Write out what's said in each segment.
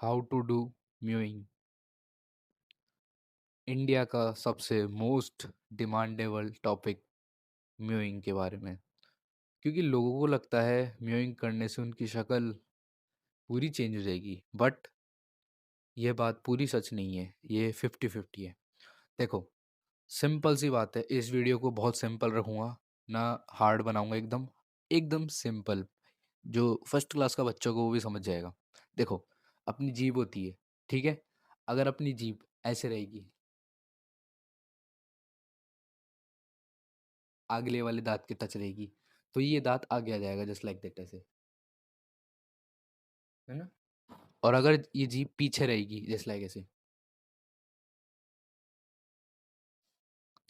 How to do mewing. India का सबसे most demandable topic mowing के बारे में, क्योंकि लोगों को लगता है म्यूइंग करने से उनकी शक्ल पूरी चेंज हो जाएगी, बट ये बात पूरी सच नहीं है। ये 50-50 है। देखो, सिंपल सी बात है। इस वीडियो को बहुत सिंपल रखूंगा, ना हार्ड बनाऊंगा। एकदम एकदम सिंपल, जो फर्स्ट क्लास का बच्चा को वो भी समझ जाएगा। देखो, अपनी जीभ होती है, ठीक है। अगर अपनी जीभ ऐसे रहेगी, अगले वाले दांत के टच रहेगी, तो ये दांत आगे आ जाएगा, जस्ट लाइक दैट, ऐसे, है ना। और अगर ये जीभ पीछे रहेगी, जस्ट लाइक ऐसे,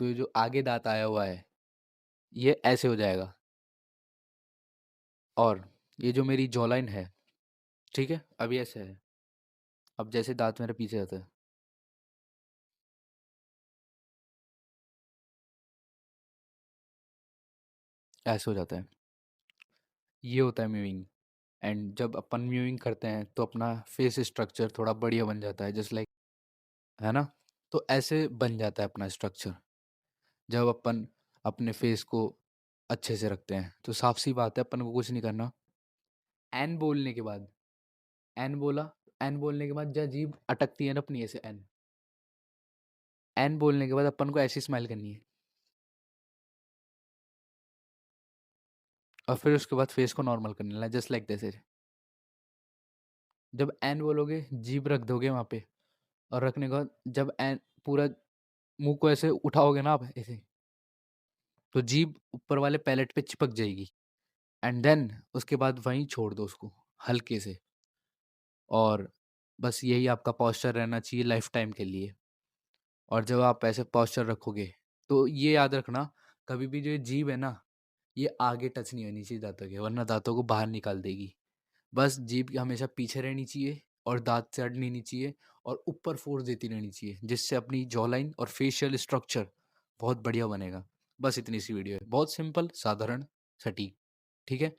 तो ये जो आगे दांत आया हुआ है, ये ऐसे हो जाएगा। और ये जो मेरी जॉ लाइन है, ठीक है, अभी ऐसे है। अब जैसे दांत मेरे पीछे जाता है, ऐसे हो जाता है। ये होता है म्यूइंग। एंड जब अपन म्यूइंग करते हैं तो अपना फेस स्ट्रक्चर थोड़ा बढ़िया बन जाता है, जस्ट लाइक, है ना। तो ऐसे बन जाता है अपना स्ट्रक्चर जब अपन अपने फेस को अच्छे से रखते हैं। तो साफ सी बात है, अपन को कुछ नहीं करना। एन बोलने के बाद, एन बोला, एन बोलने के बाद जब जीभ अटकती है ना अपनी, ऐसे एन, एन बोलने के बाद अपन को ऐसी स्माइल करनी है। और फिर उसके बाद फेस को नॉर्मल करने लगा, जस्ट लाइक दिस। जब एन बोलोगे, जीभ रख दोगे वहां पे, और रखने के बाद जब एन पूरा मुंह को ऐसे उठाओगे ना आप, ऐसे, तो जीभ ऊपर वाले पैलेट पे चिपक जाएगी। एंड देन उसके बाद वहीं छोड़ दो उसको, हल्के से। और बस यही आपका पोस्चर रहना चाहिए लाइफ टाइम के लिए। और जब आप ऐसे पोस्चर रखोगे, तो ये याद रखना, कभी भी जो ये जीभ है ना, ये आगे टच नहीं होनी चाहिए दांतों के, वरना दांतों को बाहर निकाल देगी। बस जीभ हमेशा पीछे रहनी चाहिए, और दांत से अड़ नहीं चाहिए, और ऊपर फोर्स देती रहनी चाहिए, जिससे अपनी जॉ लाइन और फेशियल स्ट्रक्चर बहुत बढ़िया बनेगा। बस इतनी सी वीडियो है, बहुत सिंपल, साधारण, सटीक, ठीक है।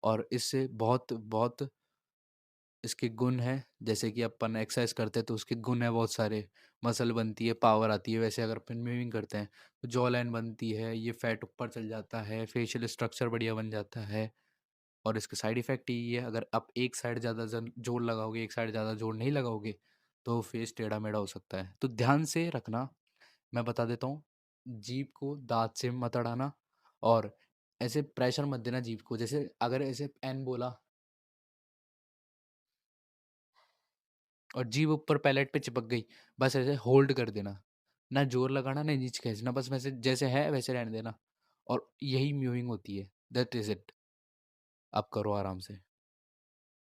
और इससे बहुत बहुत इसके गुण हैं। जैसे कि अपन एक्सरसाइज करते हैं तो उसके गुण है बहुत सारे। मसल बनती है, पावर आती है। वैसे अगर अपन मूविंग करते हैं तो जॉ लाइन बनती है, ये फैट ऊपर चल जाता है, फेशियल स्ट्रक्चर बढ़िया बन जाता है। और इसके साइड इफेक्ट यही है, अगर आप एक साइड ज़्यादा जोर लगाओगे, एक साइड ज़्यादा जोर नहीं लगाओगे, तो फेस टेढ़ा मेढ़ा हो सकता है। तो ध्यान से रखना, मैं बता देता हूँ। जीभ को दांत से मत अड़ाना, और ऐसे प्रेशर मत देना जीभ को। जैसे अगर ऐसे एन बोला और जीभ ऊपर पैलेट पे चिपक गई, बस ऐसे होल्ड कर देना। ना जोर लगाना, ना नीचे खींचना, बस वैसे जैसे है वैसे रहने देना। और यही म्यूइंग होती है, दैट इज इट। आप करो आराम से।